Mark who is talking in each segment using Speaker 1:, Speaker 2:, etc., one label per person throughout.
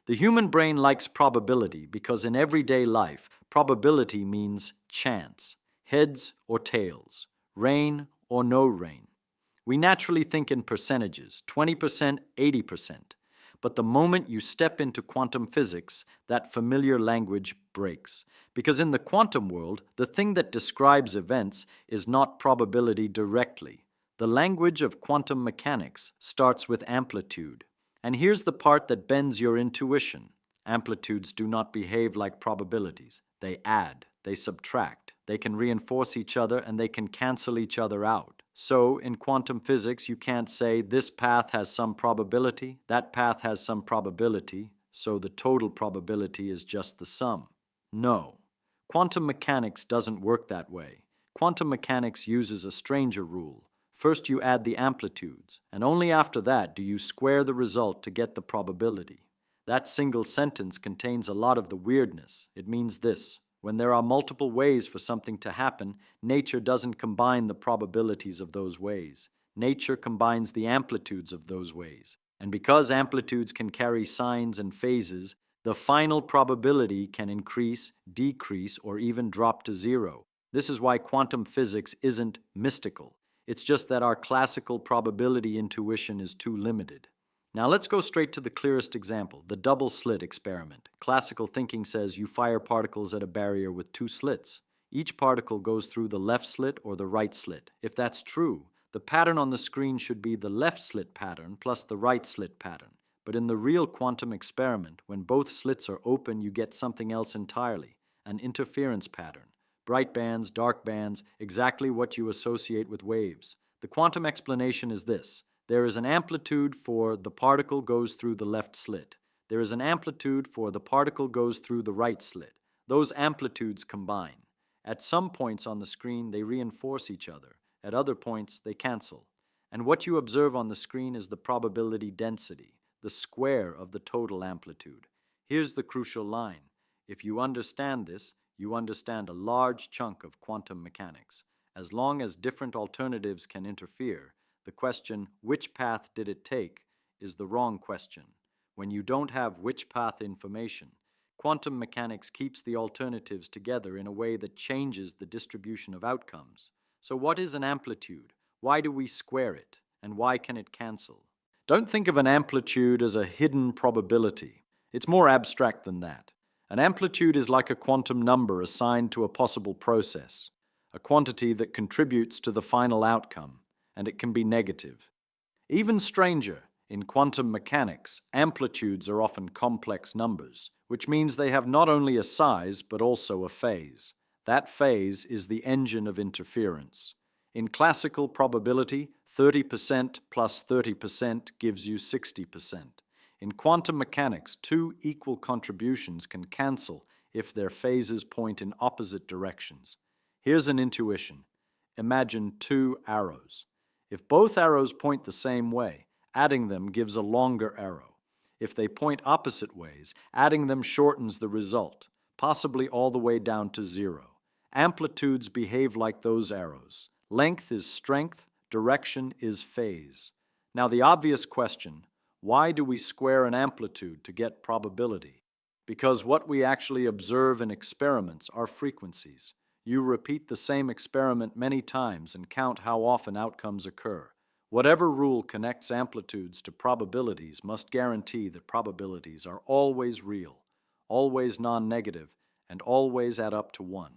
Speaker 1: The human brain likes probability because in everyday life, probability means chance, heads or tails, rain or no rain. We naturally think in percentages, 20%, 80%. But the moment you step into quantum physics, that familiar language breaks. Because in the quantum world, the thing that describes events is not probability directly. The language of quantum mechanics starts with amplitude. And here's the part that bends your intuition. Amplitudes do not behave like probabilities. They add, they subtract, they can reinforce each other, and they can cancel each other out. So, in quantum physics, you can't say this path has some probability, that path has some probability, so the total probability is just the sum. No. Quantum mechanics doesn't work that way. Quantum mechanics uses a stranger rule. First you add the amplitudes, and only after that do you square the result to get the probability. That single sentence contains a lot of the weirdness. It means this: when there are multiple ways for something to happen, nature doesn't combine the probabilities of those ways. Nature combines the amplitudes of those ways. And because amplitudes can carry signs and phases, the final probability can increase, decrease, or even drop to zero. This is why quantum physics isn't mystical. It's just that our classical probability intuition is too limited. Now let's go straight to the clearest example, the double slit experiment. Classical thinking says you fire particles at a barrier with two slits. Each particle goes through the left slit or the right slit. If that's true, the pattern on the screen should be the left slit pattern plus the right slit pattern. But in the real quantum experiment, when both slits are open, you get something else entirely, an interference pattern. Bright bands, dark bands, exactly what you associate with waves. The quantum explanation is this. There is an amplitude for the particle goes through the left slit. There is an amplitude for the particle goes through the right slit. Those amplitudes combine. At some points on the screen, they reinforce each other. At other points, they cancel. And what you observe on the screen is the probability density, the square of the total amplitude. Here's the crucial line. If you understand this, you understand a large chunk of quantum mechanics. As long as different alternatives can interfere, the question, which path did it take, is the wrong question. When you don't have which path information, quantum mechanics keeps the alternatives together in a way that changes the distribution of outcomes. So what is an amplitude? Why do we square it? And why can it cancel? Don't think of an amplitude as a hidden probability. It's more abstract than that. An amplitude is like a quantum number assigned to a possible process, a quantity that contributes to the final outcome, and it can be negative. Even stranger, in quantum mechanics, amplitudes are often complex numbers, which means they have not only a size but also a phase. That phase is the engine of interference. In classical probability, 30% plus 30% gives you 60%. In quantum mechanics, two equal contributions can cancel if their phases point in opposite directions. Here's an intuition. Imagine two arrows. If both arrows point the same way, adding them gives a longer arrow. If they point opposite ways, adding them shortens the result, possibly all the way down to zero. Amplitudes behave like those arrows. Length is strength, direction is phase. Now the obvious question, why do we square an amplitude to get probability? Because what we actually observe in experiments are frequencies. You repeat the same experiment many times and count how often outcomes occur. Whatever rule connects amplitudes to probabilities must guarantee that probabilities are always real, always non-negative, and always add up to 1.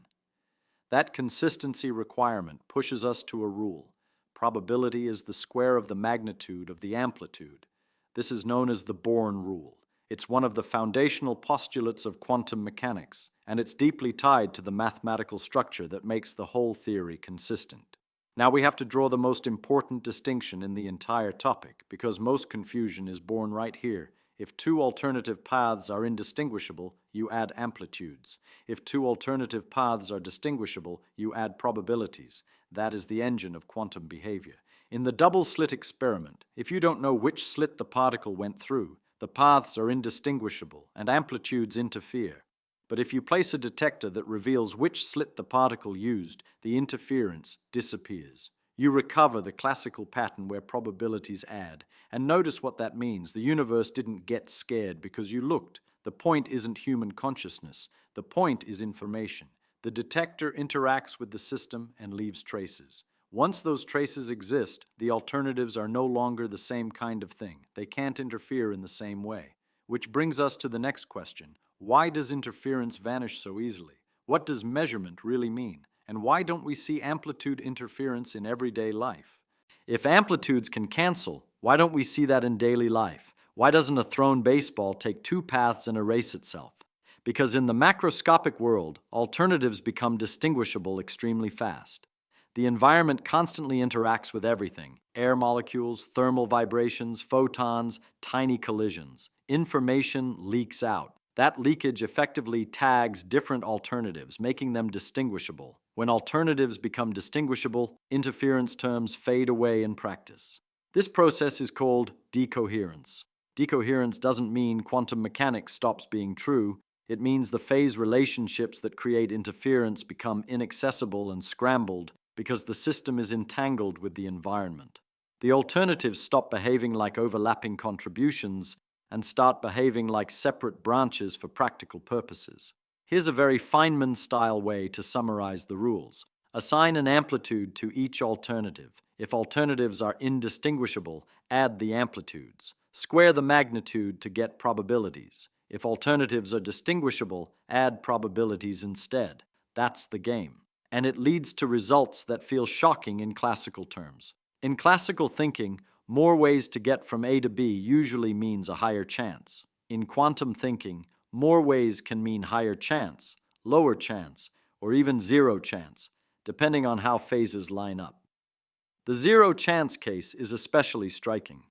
Speaker 1: That consistency requirement pushes us to a rule. Probability is the square of the magnitude of the amplitude. This is known as the Born rule. It's one of the foundational postulates of quantum mechanics, and it's deeply tied to the mathematical structure that makes the whole theory consistent. Now we have to draw the most important distinction in the entire topic, because most confusion is born right here. If two alternative paths are indistinguishable, you add amplitudes. If two alternative paths are distinguishable, you add probabilities. That is the engine of quantum behavior. In the double slit experiment, if you don't know which slit the particle went through, the paths are indistinguishable and amplitudes interfere. But if you place a detector that reveals which slit the particle used, the interference disappears. You recover the classical pattern where probabilities add. And notice what that means. The universe didn't get scared because you looked. The point isn't human consciousness. The point is information. The detector interacts with the system and leaves traces. Once those traces exist, the alternatives are no longer the same kind of thing. They can't interfere in the same way. Which brings us to the next question. Why does interference vanish so easily? What does measurement really mean? And why don't we see amplitude interference in everyday life? If amplitudes can cancel, why don't we see that in daily life? Why doesn't a thrown baseball take two paths and erase itself? Because in the macroscopic world, alternatives become distinguishable extremely fast. The environment constantly interacts with everything: air molecules, thermal vibrations, photons, tiny collisions. Information leaks out. That leakage effectively tags different alternatives, making them distinguishable. When alternatives become distinguishable, interference terms fade away in practice. This process is called decoherence. Decoherence doesn't mean quantum mechanics stops being true. It means the phase relationships that create interference become inaccessible and scrambled because the system is entangled with the environment. The alternatives stop behaving like overlapping contributions and start behaving like separate branches for practical purposes. Here's a very Feynman-style way to summarize the rules. Assign an amplitude to each alternative. If alternatives are indistinguishable, add the amplitudes. Square the magnitude to get probabilities. If alternatives are distinguishable, add probabilities instead. That's the game. And it leads to results that feel shocking in classical terms. In classical thinking, more ways to get from A to B usually means a higher chance. In quantum thinking, more ways can mean higher chance, lower chance, or even zero chance, depending on how phases line up. The zero chance case is especially striking.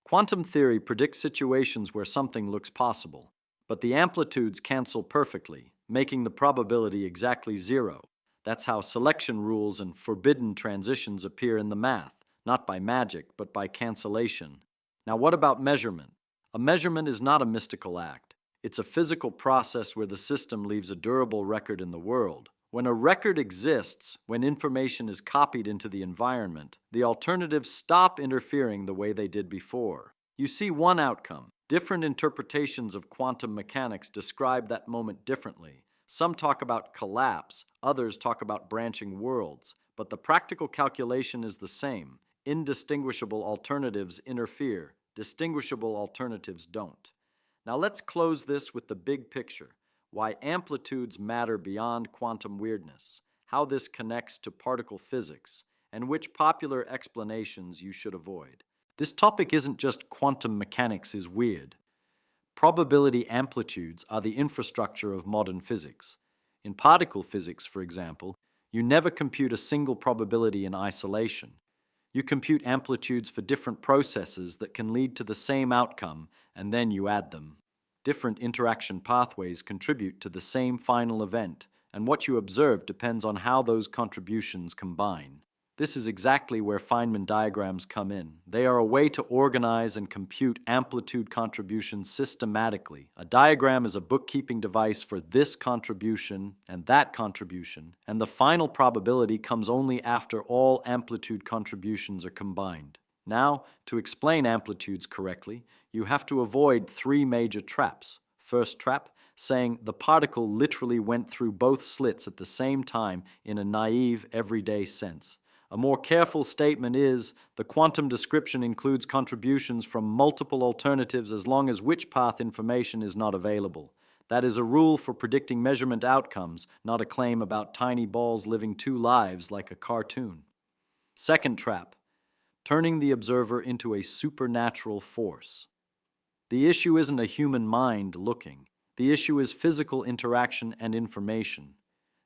Speaker 1: Quantum theory predicts situations where something looks possible, but the amplitudes cancel perfectly, making the probability exactly zero. That's how selection rules and forbidden transitions appear in the math. Not by magic, but by cancellation. Now, what about measurement? A measurement is not a mystical act. It's a physical process where the system leaves a durable record in the world. When a record exists, when information is copied into the environment, the alternatives stop interfering the way they did before. You see one outcome. Different interpretations of quantum mechanics describe that moment differently. Some talk about collapse, others talk about branching worlds, but the practical calculation is the same. Indistinguishable alternatives interfere. Distinguishable alternatives don't. Now let's close this with the big picture. Why amplitudes matter beyond quantum weirdness, how this connects to particle physics, and which popular explanations you should avoid. This topic isn't just quantum mechanics is weird. Probability amplitudes are the infrastructure of modern physics. In particle physics, for example, you never compute a single probability in isolation. You compute amplitudes for different processes that can lead to the same outcome, and then you add them. Different interaction pathways contribute to the same final event, and what you observe depends on how those contributions combine. This is exactly where Feynman diagrams come in. They are a way to organize and compute amplitude contributions systematically. A diagram is a bookkeeping device for this contribution, and the final probability comes only after all amplitude contributions are combined. Now, to explain amplitudes correctly, you have to avoid three major traps. First trap, saying the particle literally went through both slits at the same time in a naive, everyday sense. A more careful statement is, the quantum description includes contributions from multiple alternatives as long as which path information is not available. That is a rule for predicting measurement outcomes, not a claim about tiny balls living two lives like a cartoon. Second trap, turning the observer into a supernatural force. The issue isn't a human mind looking. The issue is physical interaction and information.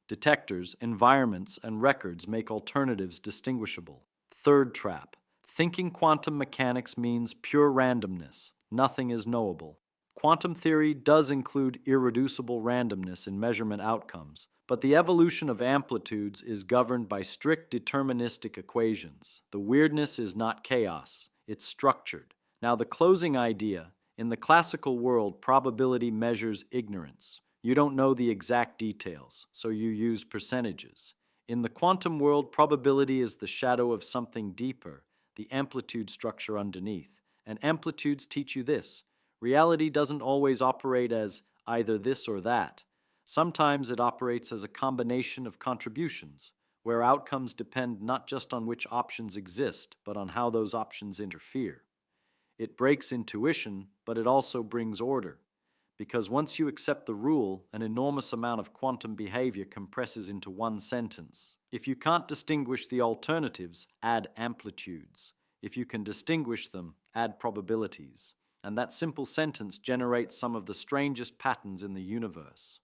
Speaker 1: Detectors, environments, and records make alternatives distinguishable. Third trap. Thinking quantum mechanics means pure randomness. Nothing is knowable. Quantum theory does include irreducible randomness in measurement outcomes, but the evolution of amplitudes is governed by strict deterministic equations. The weirdness is not chaos, it's structured. Now, the closing idea. In the classical world, probability measures ignorance. You don't know the exact details, so you use percentages. In the quantum world, probability is the shadow of something deeper, the amplitude structure underneath. And amplitudes teach you this: reality doesn't always operate as either this or that. Sometimes it operates as a combination of contributions, where outcomes depend not just on which options exist, but on how those options interfere. It breaks intuition, but it also brings order. Because once you accept the rule, an enormous amount of quantum behavior compresses into one sentence. If you can't distinguish the alternatives, add amplitudes. If you can distinguish them, add probabilities. And that simple sentence generates some of the strangest patterns in the universe.